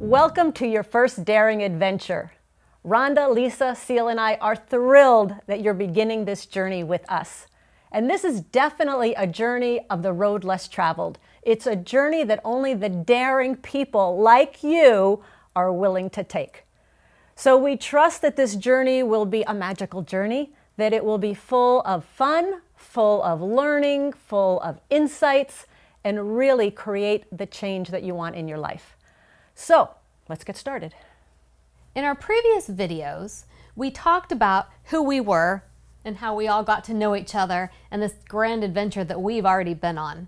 Welcome to your first daring adventure. Rhonda, Lisa, Seal, and I are thrilled that you're beginning this journey with us. And this is definitely a journey of the road less traveled. It's a journey that only the daring people like you are willing to take. So we trust that this journey will be a magical journey, that it will be full of fun, full of learning, full of insights, and really create the change that you want in your life. So let's get started. In our previous videos, we talked about who we were and how we all got to know each other and this grand adventure that we've already been on.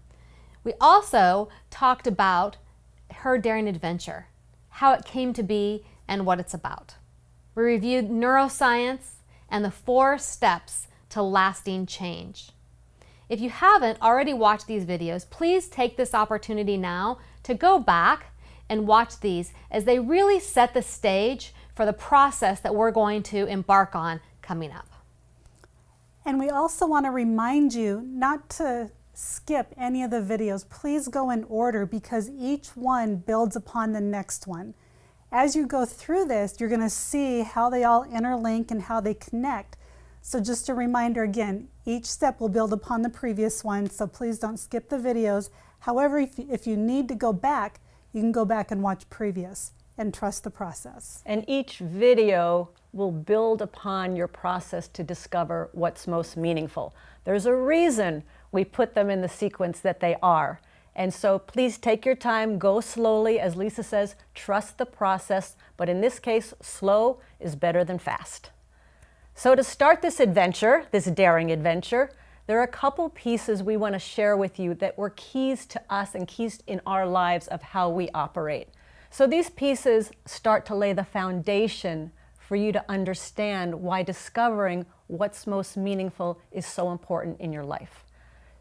We also talked about her daring adventure, how it came to be and what it's about. We reviewed neuroscience and the 4 steps to lasting change. If you haven't already watched these videos, please take this opportunity now to go back and watch these as they really set the stage for the process that we're going to embark on coming up. And we also want to remind you not to skip any of the videos. Please go in order because each one builds upon the next one. As you go through this, you're going to see how they all interlink and how they connect. So just a reminder again, each step will build upon the previous one, so please don't skip the videos. However, if you need to go back, you can go back and watch previous and trust the process. And each video will build upon your process to discover what's most meaningful. There's a reason we put them in the sequence that they are. And so please take your time, go slowly. As Lisa says, trust the process. But in this case, slow is better than fast. So to start this adventure, this daring adventure, there are a couple pieces we want to share with you that were keys to us and keys in our lives of how we operate. So these pieces start to lay the foundation for you to understand why discovering what's most meaningful is so important in your life.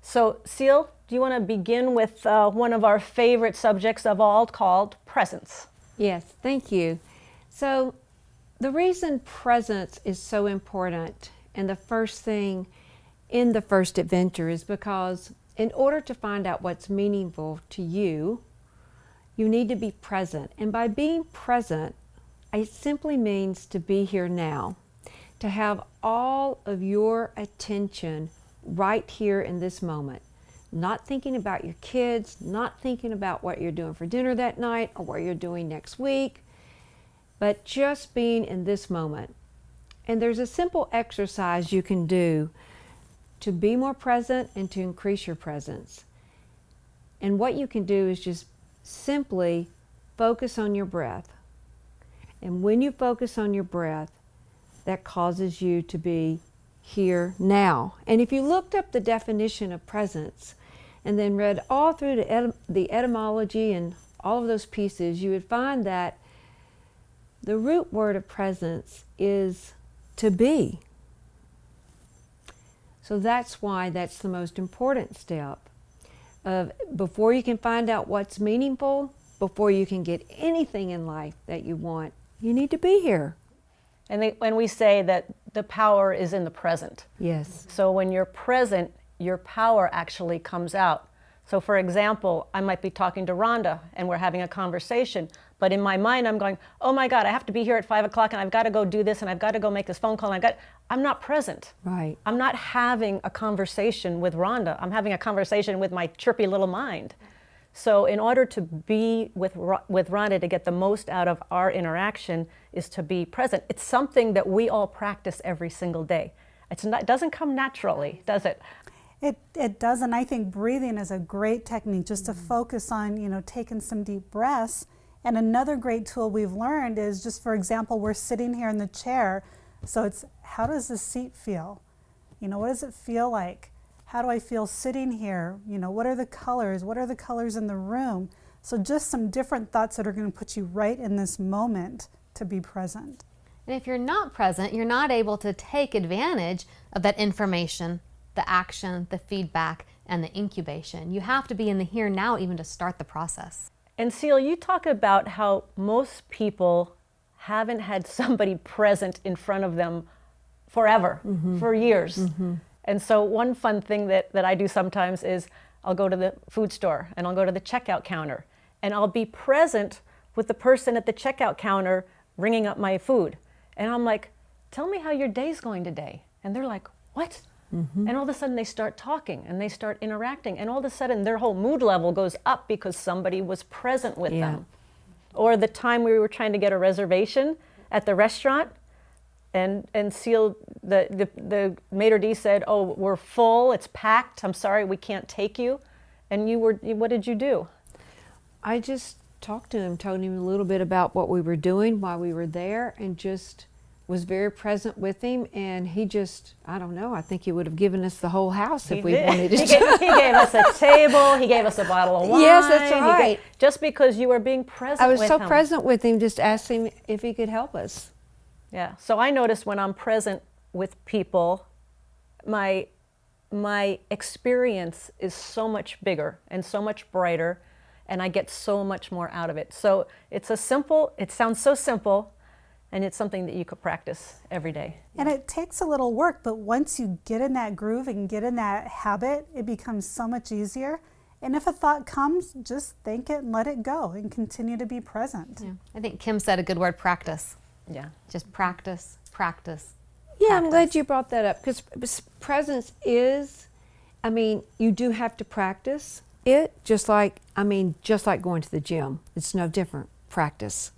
So Seal, do you want to begin with one of our favorite subjects of all called presence? Yes, thank you. So the reason presence is so important and the first thing in the first adventure is because in order to find out what's meaningful to you, you need to be present. And by being present, it simply means to be here now, to have all of your attention right here in this moment, not thinking about your kids, not thinking about what you're doing for dinner that night or what you're doing next week, but just being in this moment. And there's a simple exercise you can do to be more present and to increase your presence. And what you can do is just simply focus on your breath. And when you focus on your breath, that causes you to be here now. And if you looked up the definition of presence and then read all through the etymology and all of those pieces, you would find that the root word of presence is to be. So that's why that's the most important step. Before you can find out what's meaningful, before you can get anything in life that you want, you need to be here. And when we say that the power is in the present. Yes. So when you're present, your power actually comes out. So for example, I might be talking to Rhonda and we're having a conversation, but in my mind I'm going, oh my God, I have to be here at 5 o'clock and I've got to go do this and I've got to go make this phone call. And I'm not present. Right. I'm not having a conversation with Rhonda. I'm having a conversation with my chirpy little mind. So in order to be with Rhonda to get the most out of our interaction is to be present. It's something that we all practice every single day. It doesn't come naturally, does it? It does, and I think breathing is a great technique just to focus on, taking some deep breaths. And another great tool we've learned is just, for example, we're sitting here in the chair. So it's, how does the seat feel? What does it feel like? How do I feel sitting here? What are the colors? What are the colors in the room? So just some different thoughts that are going to put you right in this moment to be present. And if you're not present, you're not able to take advantage of that information, the action, the feedback, and the incubation. You have to be in the here and now even to start the process. And Seal, you talk about how most people haven't had somebody present in front of them forever, for years. And so one fun thing that I do sometimes is I'll go to the food store and I'll go to the checkout counter and I'll be present with the person at the checkout counter ringing up my food. And I'm like, tell me how your day's going today. And they're like, what? And all of a sudden they start talking and they start interacting. And all of a sudden their whole mood level goes up because somebody was present with them. Or the time we were trying to get a reservation at the restaurant, and Seal, the maitre d' said, oh, we're full, it's packed, I'm sorry, we can't take you. And what did you do? I just talked to him, told him a little bit about what we were doing while we were there, and just was very present with him. And he just, I don't know, I think he would have given us the whole house if we wanted to. He gave us a table, he gave us a bottle of wine. Yes, that's right. Just because you were being present I was with so him. present with him, just asked him if he could help us. Yeah, so I notice when I'm present with people, my experience is so much bigger and so much brighter, and I get so much more out of it. So it sounds so simple, and it's something that you could practice every day. And it takes a little work, but once you get in that groove and get in that habit, it becomes so much easier. And if a thought comes, just think it and let it go and continue to be present. Yeah. I think Kim said a good word, practice. Yeah. Just practice, practice. Yeah, I'm glad practice. you brought that up, because presence is, I mean, you do have to practice it, just like going to the gym. It's no different. Practice.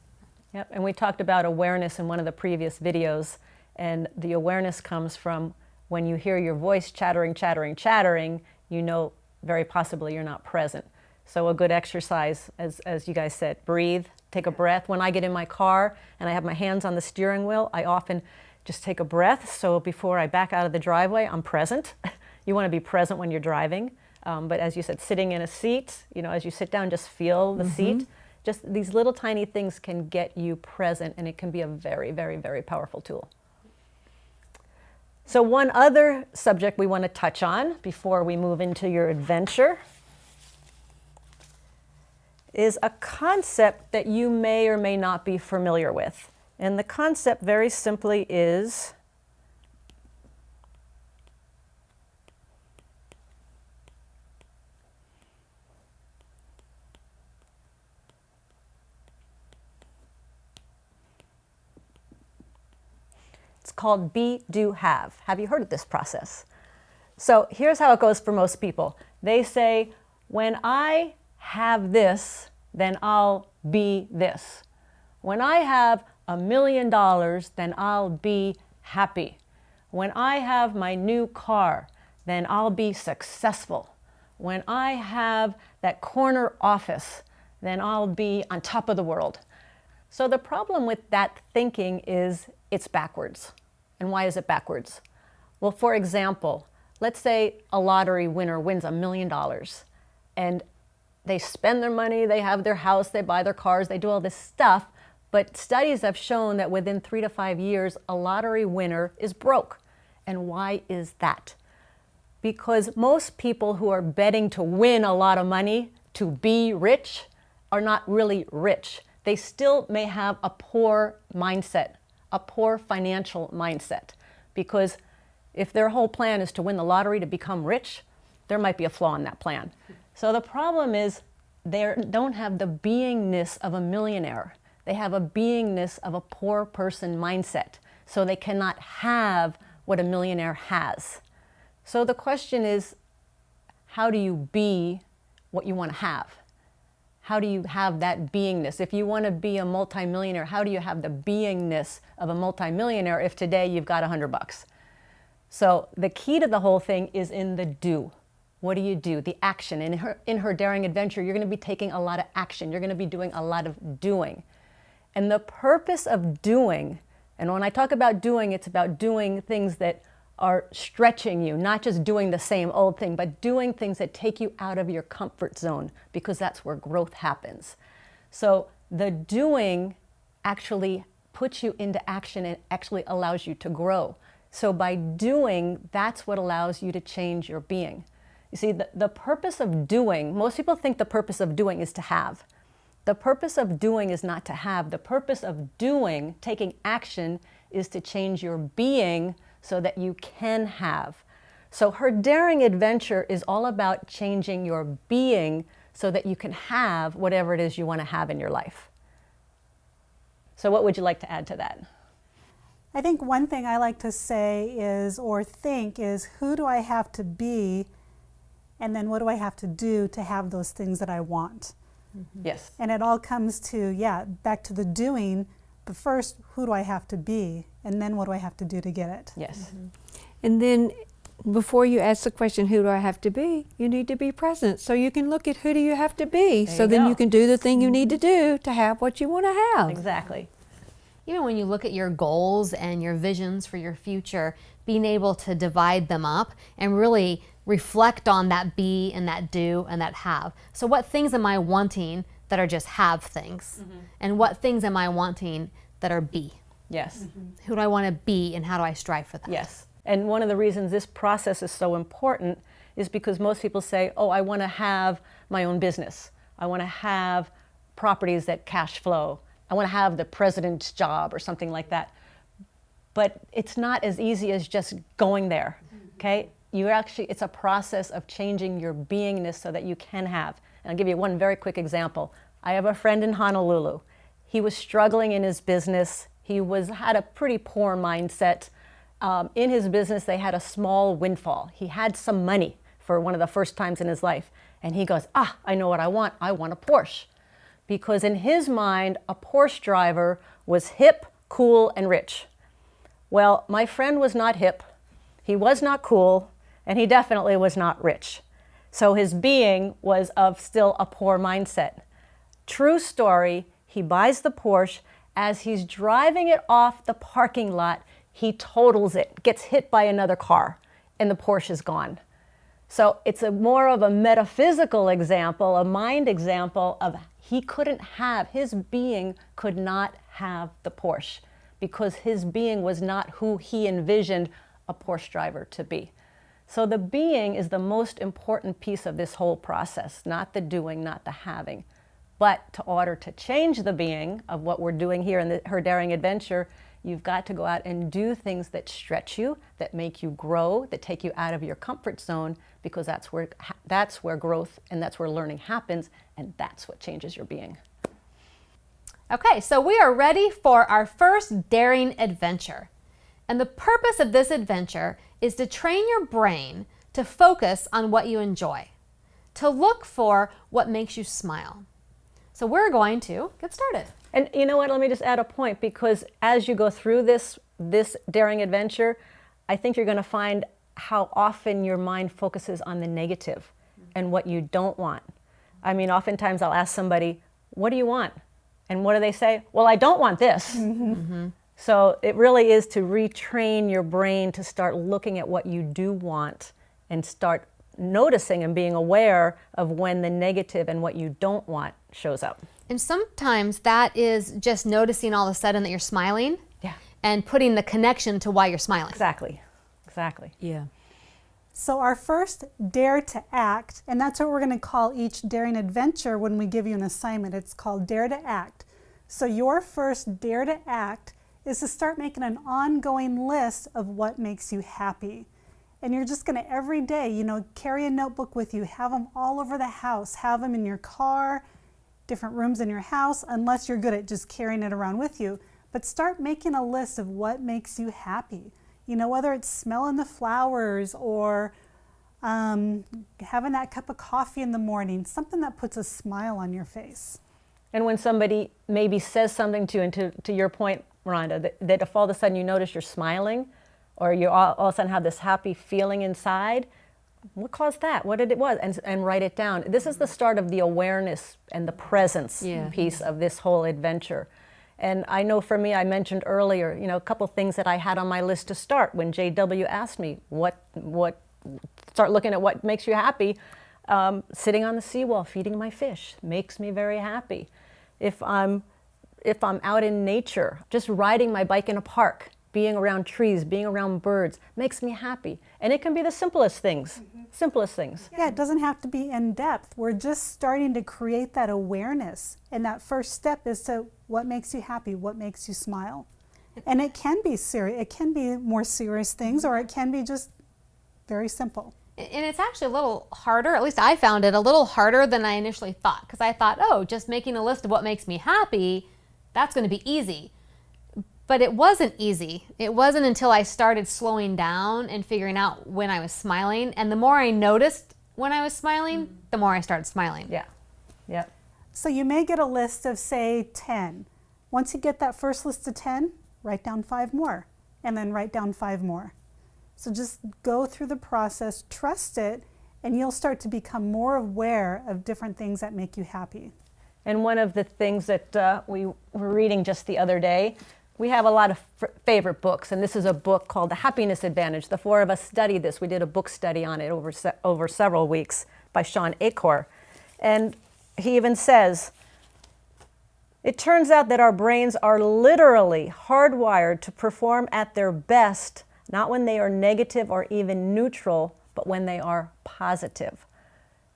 Yep, and we talked about awareness in one of the previous videos, and the awareness comes from when you hear your voice chattering, you know very possibly you're not present. So a good exercise, as you guys said, breathe, take a breath. When I get in my car and I have my hands on the steering wheel, I often just take a breath. So before I back out of the driveway, I'm present. You want to be present when you're driving. But as you said, sitting in a seat, as you sit down, just feel the seat. Just these little tiny things can get you present, and it can be a very, very, very powerful tool. So one other subject we want to touch on before we move into your adventure is a concept that you may or may not be familiar with. And the concept very simply is it's called be, do, have. Have you heard of this process? So here's how it goes for most people. They say, when I have this, then I'll be this. When I have $1 million, then I'll be happy. When I have my new car, then I'll be successful. When I have that corner office, then I'll be on top of the world. So the problem with that thinking is it's backwards. And why is it backwards? Well, for example, let's say a lottery winner wins $1 million, and they spend their money, they have their house, they buy their cars, they do all this stuff, but studies have shown that within 3 to 5 years, a lottery winner is broke. And why is that? Because most people who are betting to win a lot of money to be rich are not really rich. They still may have a poor mindset, a poor financial mindset, because if their whole plan is to win the lottery to become rich, there might be a flaw in that plan. So the problem is they don't have the beingness of a millionaire. They have a beingness of a poor person mindset. So they cannot have what a millionaire has. So the question is, how do you be what you want to have? How do you have that beingness? If you want to be a multimillionaire, how do you have the beingness of a multimillionaire if today you've got $100? So the key to the whole thing is in the do. What do you do? The action. In her daring adventure, you're going to be taking a lot of action. You're going to be doing a lot of doing. And the purpose of doing, and when I talk about doing, it's about doing things that are stretching you, not just doing the same old thing, but doing things that take you out of your comfort zone, because that's where growth happens. So the doing actually puts you into action and actually allows you to grow. So by doing, that's what allows you to change your being. You see, the purpose of doing, most people think the purpose of doing is to have. The purpose of doing is not to have. The purpose of doing, taking action, is to change your being so that you can have. So her daring adventure is all about changing your being so that you can have whatever it is you want to have in your life. So what would you like to add to that? I think one thing I like to say is, or think is, who do I have to be? And then what do I have to do to have those things that I want? Yes. And it all comes to, yeah, back to the doing. But first, who do I have to be? And then what do I have to do to get it? Yes. And then before you ask the question, who do I have to be? You need to be present. So you can look at who do you have to be. There So you then go. you can do the thing you need to do to have what you want to have. Exactly. Even when you look at your goals and your visions for your future, being able to divide them up and really reflect on that be and that do and that have. So what things am I wanting that are just have things? And what things am I wanting that are be? Yes. Who do I want to be and how do I strive for that? Yes. And one of the reasons this process is so important is because most people say, oh, I want to have my own business. I want to have properties that cash flow. I want to have the president's job or something like that. But it's not as easy as just going there, okay? It's a process of changing your beingness so that you can have. And I'll give you one very quick example. I have a friend in Honolulu. He was struggling in his business. He had a pretty poor mindset. In his business, they had a small windfall. He had some money for one of the first times in his life. And he goes, I know what I want. I want a Porsche. Because in his mind, a Porsche driver was hip, cool, and rich. Well, my friend was not hip, he was not cool, and he definitely was not rich. So his being was of still a poor mindset. True story, he buys the Porsche. As he's driving it off the parking lot, he totals it, gets hit by another car, and the Porsche is gone. So it's more of a metaphysical example, a mind example of his being could not have the Porsche because his being was not who he envisioned a Porsche driver to be. So the being is the most important piece of this whole process, not the doing, not the having. But in order to change the being of what we're doing here in Her Daring Adventure, you've got to go out and do things that stretch you, that make you grow, that take you out of your comfort zone, because that's where growth and that's where learning happens, and that's what changes your being. Okay, so we are ready for our first daring adventure. And the purpose of this adventure is to train your brain to focus on what you enjoy, to look for what makes you smile. So we're going to get started. And you know what, let me just add a point, because as you go through this daring adventure, I think you're going to find how often your mind focuses on the negative and what you don't want. I mean, oftentimes I'll ask somebody, what do you want? And what do they say? Well, I don't want this. So it really is to retrain your brain to start looking at what you do want and start noticing and being aware of when the negative and what you don't want shows up. And sometimes that is just noticing all of a sudden that you're smiling. Yeah. And putting the connection to why you're smiling. Exactly. Yeah. So our first dare to act, and that's what we're going to call each daring adventure when we give you an assignment. It's called Dare to Act. So your first dare to act is to start making an ongoing list of what makes you happy. And you're just going to every day, carry a notebook with you, have them all over the house, have them in your car, different rooms in your house, unless you're good at just carrying it around with you. But start making a list of what makes you happy. Whether it's smelling the flowers or having that cup of coffee in the morning, something that puts a smile on your face. And when somebody maybe says something to you, and to your point, Rhonda, that if all of a sudden you notice you're smiling, or you all of a sudden have this happy feeling inside, what caused that? What did it was? And write it down. This is the start of the awareness and the presence piece of this whole adventure. And I know for me, I mentioned earlier, a couple things that I had on my list to start when JW asked me, start looking at what makes you happy. Sitting on the seawall, feeding my fish makes me very happy. If I'm out in nature, just riding my bike in a park, being around trees, being around birds, makes me happy. And it can be the simplest things, Yeah, it doesn't have to be in depth. We're just starting to create that awareness. And that first step is to what makes you happy, what makes you smile. And it can be serious, it can be more serious things, or it can be just very simple. And it's actually a little harder, at least I found it a little harder than I initially thought, because I thought, just making a list of what makes me happy, that's going to be easy. But it wasn't easy. It wasn't until I started slowing down and figuring out when I was smiling. And the more I noticed when I was smiling, the more I started smiling. Yeah. Yeah. So you may get a list of, say, 10. Once you get that first list of 10, write down 5 more, and then write down 5 more. So just go through the process, trust it, and you'll start to become more aware of different things that make you happy. And one of the things that we were reading just the other day, we have a lot of favorite books, and this is a book called The Happiness Advantage. The 4 of us studied this. We did a book study on it over several weeks by Sean Achor. And he even says, it turns out that our brains are literally hardwired to perform at their best, not when they are negative or even neutral, but when they are positive.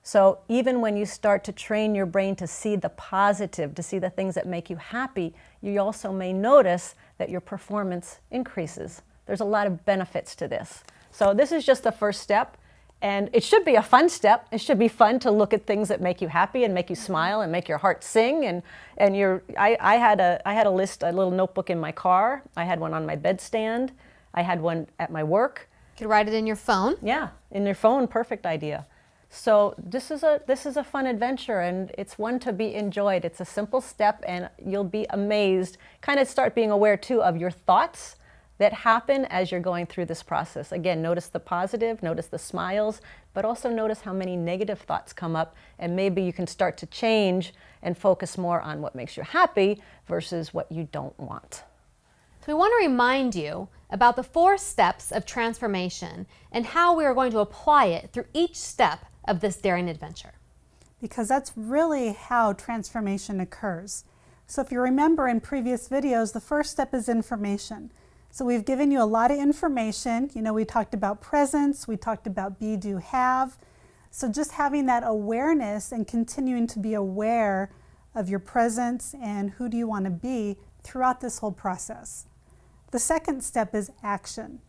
So even when you start to train your brain to see the positive, to see the things that make you happy, you also may notice that your performance increases. There's a lot of benefits to this. So this is just the first step, and it should be a fun step. It should be fun to look at things that make you happy and make you smile and make your heart sing. I had a list, a little notebook in my car. I had one on my bedstand. I had one at my work. You could write it in your phone. Yeah, in your phone, perfect idea. So this is a fun adventure, and it's one to be enjoyed. It's a simple step, and you'll be amazed. Kind of start being aware too of your thoughts that happen as you're going through this process. Again, notice the positive, notice the smiles, but also notice how many negative thoughts come up, and maybe you can start to change and focus more on what makes you happy versus what you don't want. So we want to remind you about the 4 steps of transformation and how we are going to apply it through each step of this daring adventure. Because that's really how transformation occurs. So if you remember in previous videos, the first step is information. So we've given you a lot of information. You know, we talked about presence, we talked about be, do, have. So just having that awareness and continuing to be aware of your presence and who do you want to be throughout this whole process. The second step is action.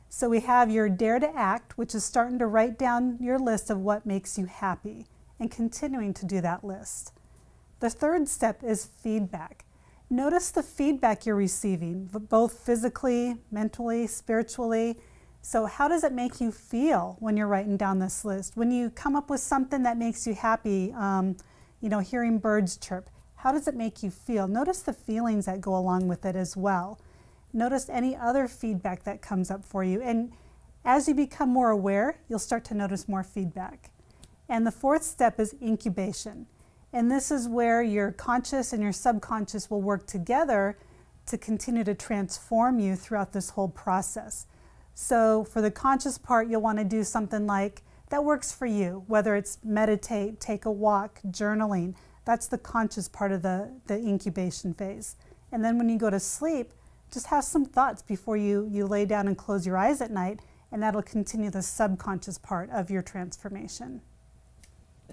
So we have your dare to act, which is starting to write down your list of what makes you happy and continuing to do that list. The third step is feedback. Notice the feedback you're receiving, both physically, mentally, spiritually. So how does it make you feel when you're writing down this list? When you come up with something that makes you happy, hearing birds chirp, how does it make you feel? Notice the feelings that go along with it as well. Notice any other feedback that comes up for you. And as you become more aware, you'll start to notice more feedback. And the fourth step is incubation. And this is where your conscious and your subconscious will work together to continue to transform you throughout this whole process. So for the conscious part, you'll want to do something like that works for you, whether it's meditate, take a walk, journaling. That's the conscious part of the incubation phase. And then when you go to sleep, just have some thoughts before you lay down and close your eyes at night, and that'll continue the subconscious part of your transformation.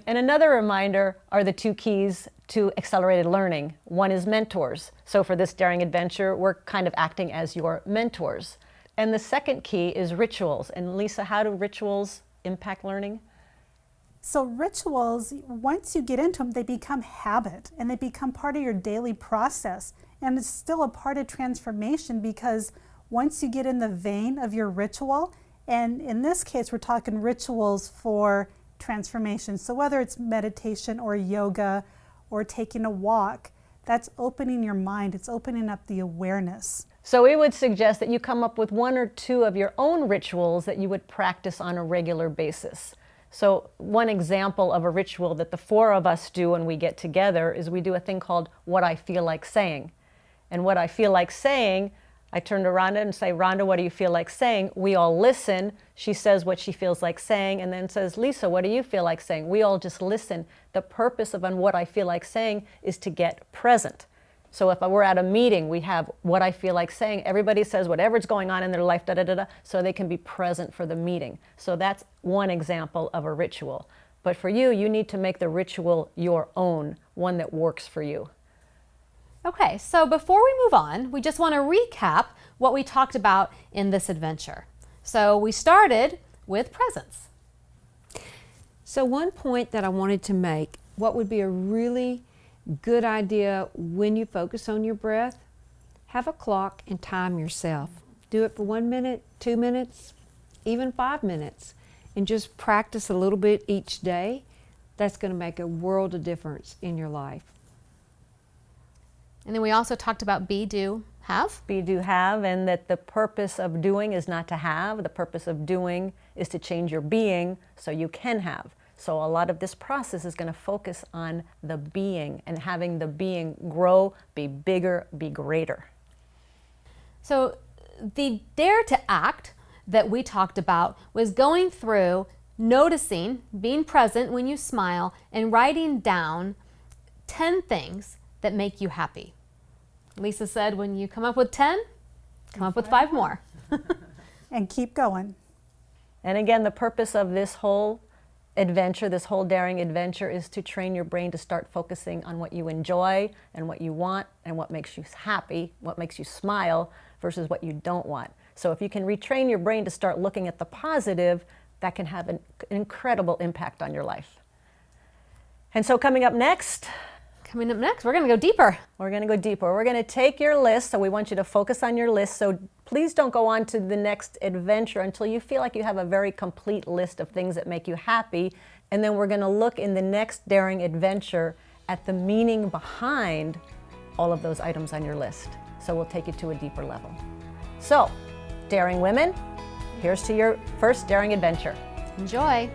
And another reminder are the 2 keys to accelerated learning. One is mentors. So for this daring adventure, we're kind of acting as your mentors. And the second key is rituals. And Lisa, how do rituals impact learning? So rituals, once you get into them, they become habit and they become part of your daily process. And it's still a part of transformation because once you get in the vein of your ritual, and in this case, we're talking rituals for transformation. So whether it's meditation or yoga or taking a walk, that's opening your mind. It's opening up the awareness. So we would suggest that you come up with 1 or 2 of your own rituals that you would practice on a regular basis. So one example of a ritual that the 4 of us do when we get together is we do a thing called what I feel like saying. And what I feel like saying, I turn to Rhonda and say, Rhonda, what do you feel like saying? We all listen. She says what she feels like saying and then says, Lisa, what do you feel like saying? We all just listen. The purpose of what I feel like saying is to get present. So if we're at a meeting, we have what I feel like saying. Everybody says whatever's going on in their life, so they can be present for the meeting. So that's one example of a ritual. But for you, you need to make the ritual your own, one that works for you. Okay, so before we move on, we just want to recap what we talked about in this adventure. So we started with presence. So one point that I wanted to make, what would be a really good idea when you focus on your breath, have a clock and time yourself. Do it for 1 minute, 2 minutes, even 5 minutes, and just practice a little bit each day. That's going to make a world of difference in your life. And then we also talked about be, do, have. Be, do, have, and that the purpose of doing is not to have. The purpose of doing is to change your being so you can have. So a lot of this process is going to focus on the being and having the being grow, be bigger, be greater. So the dare to act that we talked about was going through, noticing, being present when you smile, and writing down 10 things that make you happy. Lisa said when you come up with 10, come up with 5 more. And keep going. And again, the purpose of this whole adventure, this whole daring adventure, is to train your brain to start focusing on what you enjoy and what you want and what makes you happy, what makes you smile versus what you don't want. So if you can retrain your brain to start looking at the positive, that can have an incredible impact on your life. And so coming up next, Coming up next, we're going to go deeper. we're going to go deeper. We're going to take your list, so we want you to focus on your list. So please don't go on to the next adventure until you feel like you have a very complete list of things that make you happy. And then we're going to look in the next daring adventure at the meaning behind all of those items on your list. So we'll take you to a deeper level. So, daring women, here's to your first daring adventure. Enjoy.